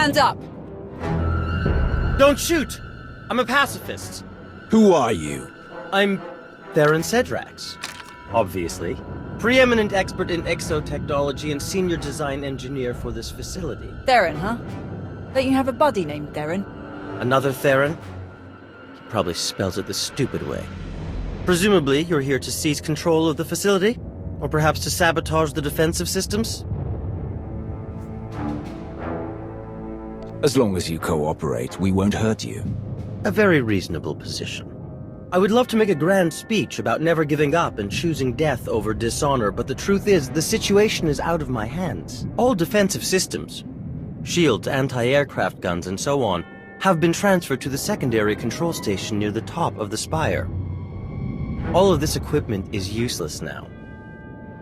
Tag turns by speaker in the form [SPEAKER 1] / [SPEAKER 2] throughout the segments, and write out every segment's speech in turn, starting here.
[SPEAKER 1] Hands up!
[SPEAKER 2] Don't shoot! I'm a pacifist.
[SPEAKER 3] Who are you?
[SPEAKER 2] I'm Theron Cedrax, obviously. Preeminent expert in exotechnology and senior design engineer for this facility.
[SPEAKER 1] Theron, huh? Don't you have a buddy named Theron?
[SPEAKER 2] Another Theron? He probably spells it the stupid way. Presumably, you're here to seize control of the facility? Or perhaps to sabotage the defensive systems?
[SPEAKER 3] As long as you cooperate, we won't hurt you.
[SPEAKER 2] A very reasonable position. I would love to make a grand speech about never giving up and choosing death over dishonor, but the truth is, the situation is out of my hands. All defensive systems, shields, anti-aircraft guns, and so on, have been transferred to the secondary control station near the top of the spire. All of this equipment is useless now.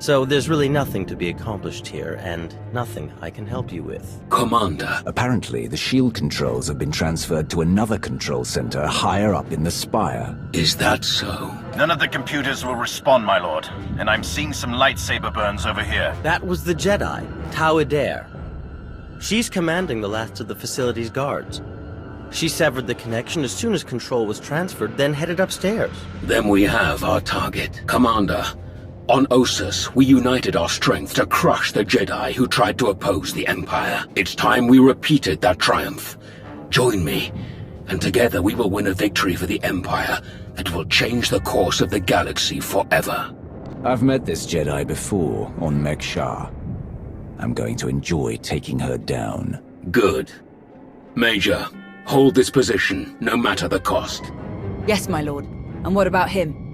[SPEAKER 2] So there's really nothing to be accomplished here, and nothing I can help you with.
[SPEAKER 4] Commander.
[SPEAKER 3] Apparently, the shield controls have been transferred to another control center higher up in the spire.
[SPEAKER 4] Is that so?
[SPEAKER 5] None of the computers will respond, my lord. And I'm seeing some lightsaber burns over here.
[SPEAKER 2] That was the Jedi, Tau Adair. She's commanding the last of the facility's guards. She severed the connection as soon as control was transferred, then headed upstairs.
[SPEAKER 4] Then we have our target. Commander, on Ossus, we united our strength to crush the Jedi who tried to oppose the Empire. It's time we repeated that triumph. Join me, and together we will win a victory for the Empire that will change the course of the galaxy forever.
[SPEAKER 3] I've met this Jedi before, on Mek-Shar. I'm going to enjoy taking her down.
[SPEAKER 4] Good. Major, hold this position, no matter the cost.
[SPEAKER 1] Yes, my lord. And what about him?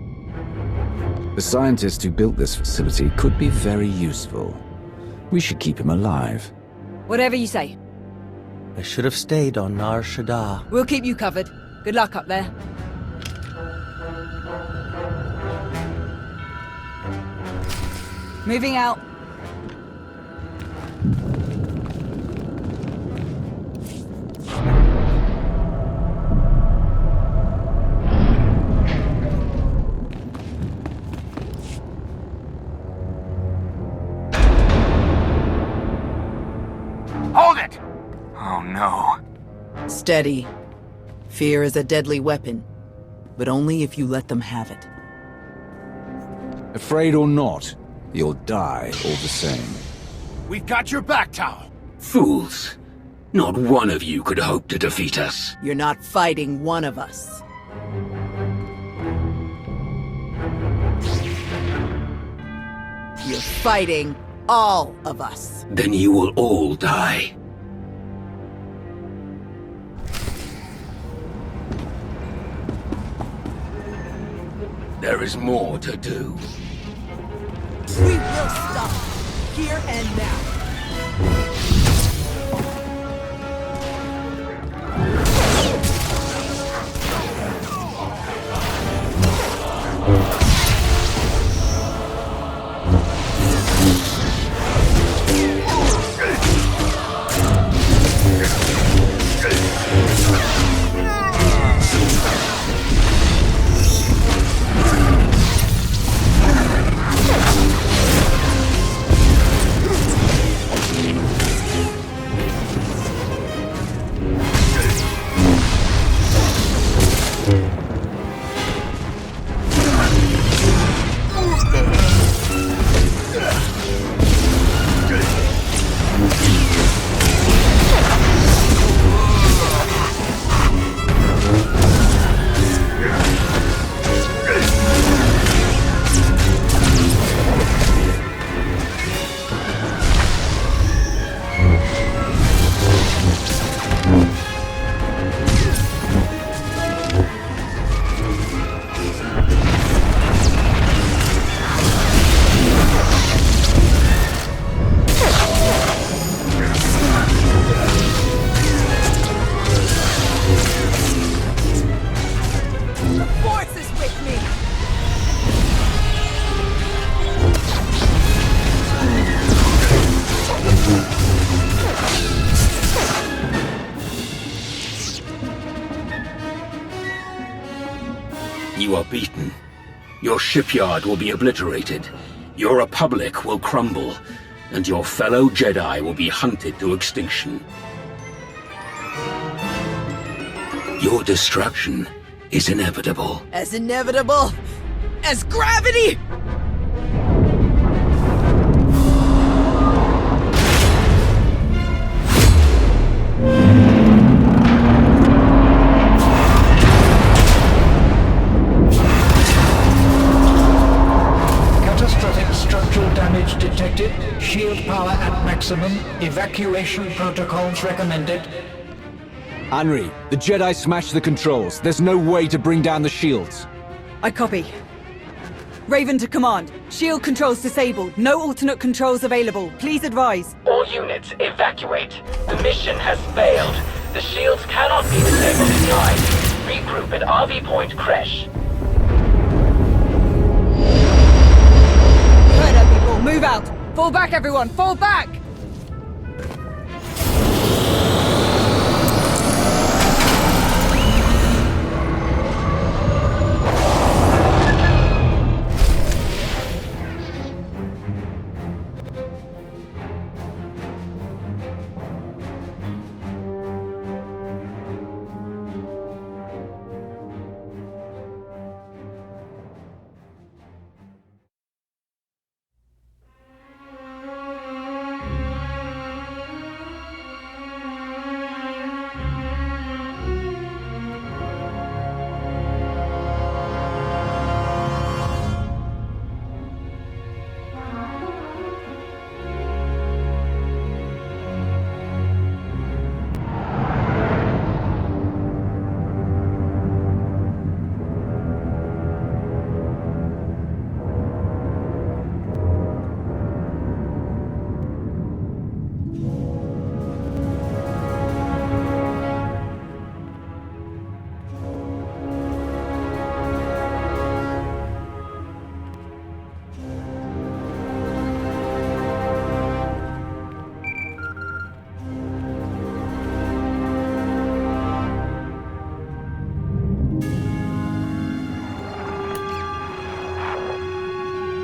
[SPEAKER 3] The scientist who built this facility could be very useful. We should keep him alive.
[SPEAKER 1] Whatever you say.
[SPEAKER 2] I should have stayed on Nar Shaddaa.
[SPEAKER 1] We'll keep you covered. Good luck up there. Moving out.
[SPEAKER 5] Hold it! Oh no.
[SPEAKER 6] Steady. Fear is a deadly weapon, but only if you let them have it.
[SPEAKER 3] Afraid or not, you'll die all the same.
[SPEAKER 5] We've got your back, Tau.
[SPEAKER 4] Fools. Not one of you could hope to defeat us.
[SPEAKER 6] You're not fighting one of us. You're fighting all of us.
[SPEAKER 4] Then you will all die. There is more to do.
[SPEAKER 6] We will stop, here and now.
[SPEAKER 4] You are beaten. Your shipyard will be obliterated. Your republic will crumble. And your fellow Jedi will be hunted to extinction. Your destruction is inevitable.
[SPEAKER 6] As inevitable as gravity!
[SPEAKER 7] Catastrophic structural damage detected. Shield power at maximum. Evacuation protocols recommended.
[SPEAKER 3] Henry, the Jedi smashed the controls. There's no way to bring down the shields.
[SPEAKER 1] I copy. Raven to command. Shield controls disabled. No alternate controls available. Please advise.
[SPEAKER 8] All units, evacuate. The mission has failed. The shields cannot be disabled in time. Regroup at RV Point Crash.
[SPEAKER 1] Murder people, move out! Fall back, everyone! Fall back!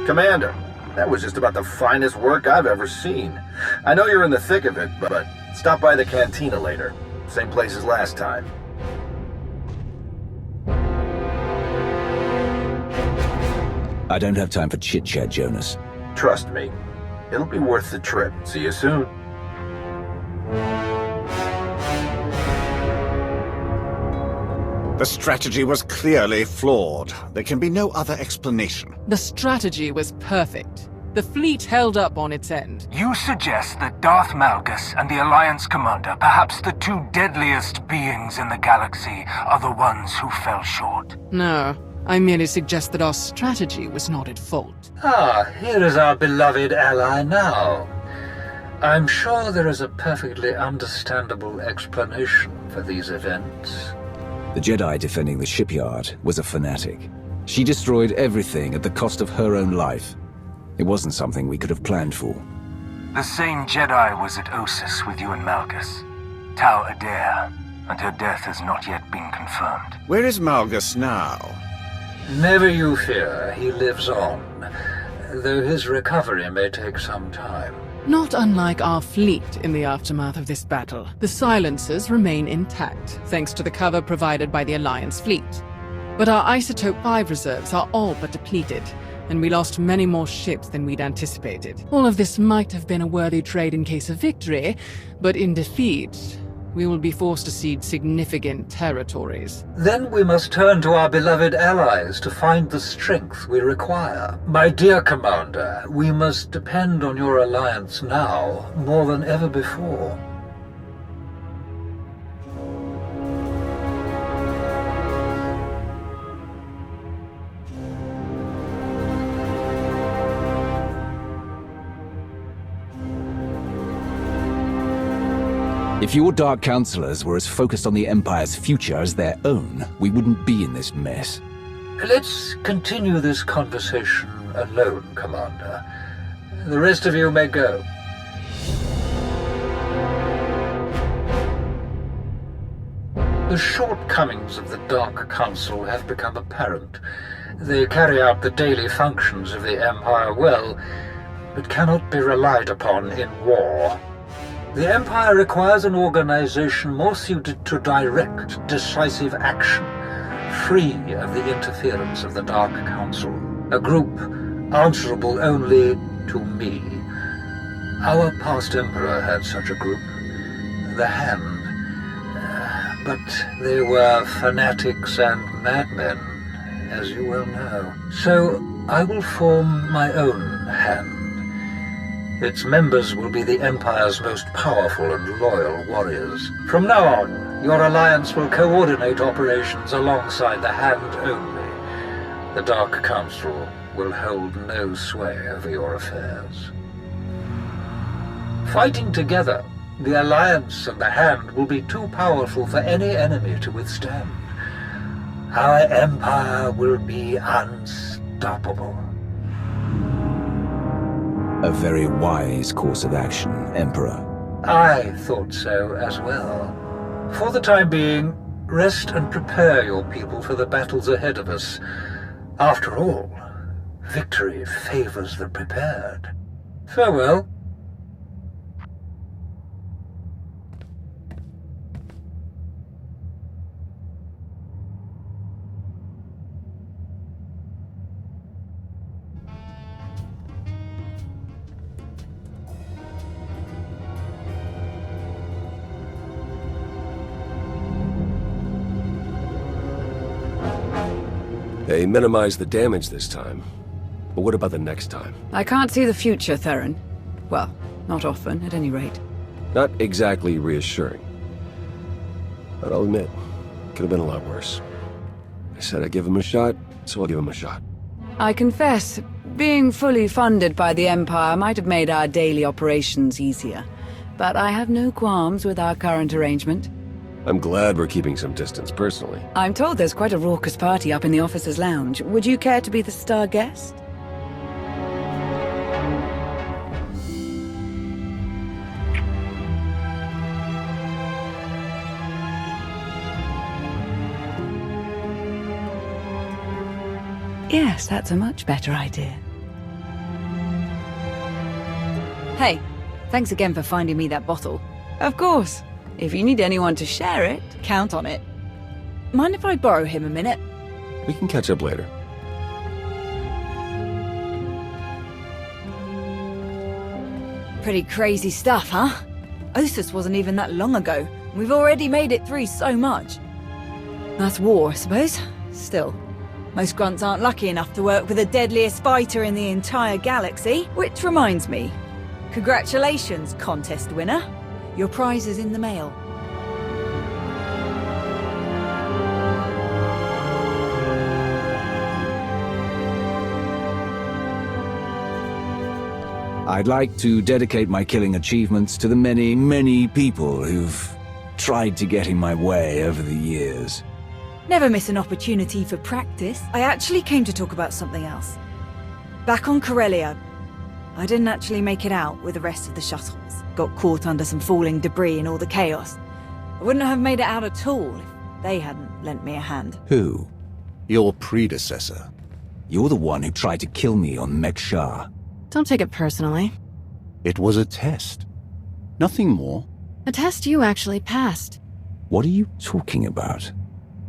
[SPEAKER 5] Commander, that was just about the finest work I've ever seen. I know you're in the thick of it, but stop by the cantina later. Same place as last time.
[SPEAKER 3] I don't have time for chit-chat, Jonas.
[SPEAKER 5] Trust me, it'll be worth the trip. See you soon.
[SPEAKER 9] The strategy was clearly flawed. There can be no other explanation.
[SPEAKER 10] The strategy was perfect. The fleet held up on its end.
[SPEAKER 7] You suggest that Darth Malgus and the Alliance Commander, perhaps the two deadliest beings in the galaxy, are the ones who fell short?
[SPEAKER 10] No, I merely suggest that our strategy was not at fault.
[SPEAKER 11] Ah, here is our beloved ally now. I'm sure there is a perfectly understandable explanation for these events.
[SPEAKER 3] The Jedi defending the shipyard was a fanatic. She destroyed everything at the cost of her own life. It wasn't something we could have planned for.
[SPEAKER 7] The same Jedi was at Ossus with you and Malgus. Tau Adair, and her death has not yet been confirmed.
[SPEAKER 9] Where is Malgus now?
[SPEAKER 11] Never you fear, he lives on, though his recovery may take some time.
[SPEAKER 10] Not unlike our fleet in the aftermath of this battle, the silencers remain intact, thanks to the cover provided by the Alliance fleet. But our Isotope 5 reserves are all but depleted, and we lost many more ships than we'd anticipated. All of this might have been a worthy trade in case of victory, but in defeat, we will be forced to cede significant territories.
[SPEAKER 11] Then we must turn to our beloved allies to find the strength we require. My dear Commander, we must depend on your alliance now, more than ever before.
[SPEAKER 3] If your Dark Counselors were as focused on the Empire's future as their own, we wouldn't be in this mess.
[SPEAKER 11] Let's continue this conversation alone, Commander. The rest of you may go. The shortcomings of the Dark Council have become apparent. They carry out the daily functions of the Empire well, but cannot be relied upon in war. The Empire requires an organization more suited to direct, decisive action, free of the interference of the Dark Council. A group answerable only to me. Our past Emperor had such a group, the Hand. But they were fanatics and madmen, as you well know. So I will form my own Hand. Its members will be the Empire's most powerful and loyal warriors. From now on, your alliance will coordinate operations alongside the Hand only. The Dark Council will hold no sway over your affairs. Fighting together, the Alliance and the Hand will be too powerful for any enemy to withstand. Our Empire will be unstoppable.
[SPEAKER 3] A very wise course of action, Emperor.
[SPEAKER 11] I thought so as well. For the time being, rest and prepare your people for the battles ahead of us. After all, victory favors the prepared. Farewell.
[SPEAKER 12] They minimized the damage this time. But what about the next time?
[SPEAKER 6] I can't see the future, Theron. Well, not often, at any rate.
[SPEAKER 12] Not exactly reassuring. But I'll admit, could have been a lot worse. I said I'd give him a shot, so I'll give him a shot.
[SPEAKER 6] I confess, being fully funded by the Empire might have made our daily operations easier. But I have no qualms with our current arrangement.
[SPEAKER 12] I'm glad we're keeping some distance personally.
[SPEAKER 6] I'm told there's quite a raucous party up in the officers' lounge. Would you care to be the star guest? Yes, that's a much better idea. Hey, thanks again for finding me that bottle. Of course. If you need anyone to share it, count on it. Mind if I borrow him a minute?
[SPEAKER 12] We can catch up later.
[SPEAKER 1] Pretty crazy stuff, huh? Ossus wasn't even that long ago. We've already made it through so much. That's war, I suppose. Still, most grunts aren't lucky enough to work with the deadliest fighter in the entire galaxy. Which reminds me, congratulations, contest winner. Your prize is in the mail.
[SPEAKER 3] I'd like to dedicate my killing achievements to the many, many people who've tried to get in my way over the years.
[SPEAKER 1] Never miss an opportunity for practice. I actually came to talk about something else. Back on Corellia, I didn't actually make it out with the rest of the shuttles. Got caught under some falling debris and all the chaos. I wouldn't have made it out at all if they hadn't lent me a hand.
[SPEAKER 3] Who?
[SPEAKER 9] Your predecessor.
[SPEAKER 3] You're the one who tried to kill me on Mek-Shar.
[SPEAKER 10] Don't take it personally.
[SPEAKER 9] It was a test. Nothing more.
[SPEAKER 10] A test you actually passed.
[SPEAKER 3] What are you talking about?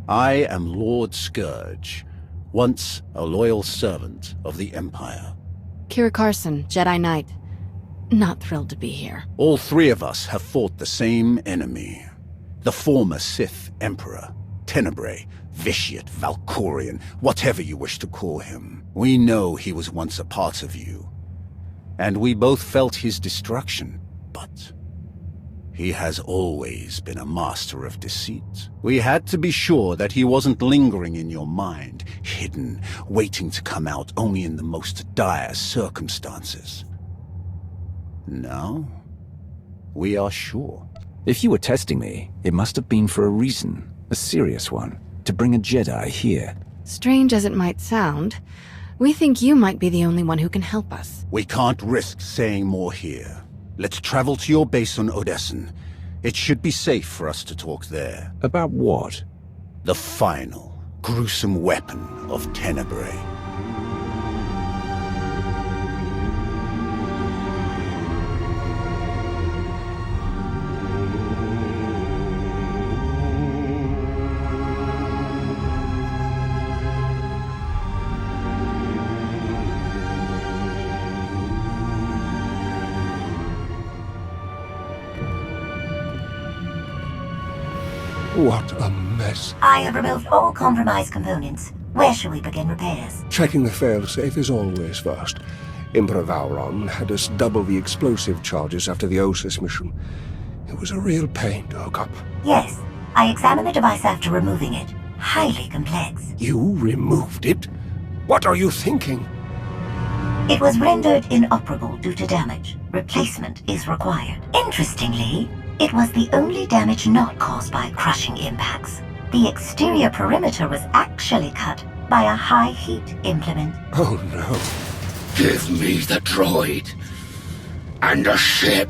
[SPEAKER 9] I am Lord Scourge, once a loyal servant of the Empire.
[SPEAKER 10] Kira Carson, Jedi Knight. Not thrilled to be here.
[SPEAKER 9] All three of us have fought the same enemy. The former Sith Emperor, Tenebrae, Vitiate, Valkorian, whatever you wish to call him. We know he was once a part of you. And we both felt his destruction, but he has always been a master of deceit. We had to be sure that he wasn't lingering in your mind, hidden, waiting to come out only in the most dire circumstances. Now, we are sure.
[SPEAKER 3] If you were testing me, it must have been for a reason, a serious one, to bring a Jedi here.
[SPEAKER 10] Strange as it might sound, we think you might be the only one who can help us.
[SPEAKER 9] We can't risk saying more here. Let's travel to your base on Odessen. It should be safe for us to talk there.
[SPEAKER 3] About what?
[SPEAKER 9] The final, gruesome weapon of Tenebrae.
[SPEAKER 13] What a mess.
[SPEAKER 14] I have removed all compromised components. Where shall we begin repairs?
[SPEAKER 13] Checking the failsafe is always first. Emperor Vauron had us double the explosive charges after the Osus mission. It was a real pain to hook up.
[SPEAKER 14] Yes, I examined the device after removing it. Highly complex.
[SPEAKER 13] You removed it? What are you thinking?
[SPEAKER 14] It was rendered inoperable due to damage. Replacement is required. Interestingly, it was the only damage not caused by crushing impacts. The exterior perimeter was actually cut by a high-heat implement.
[SPEAKER 13] Oh no.
[SPEAKER 4] Give me the droid. And a ship.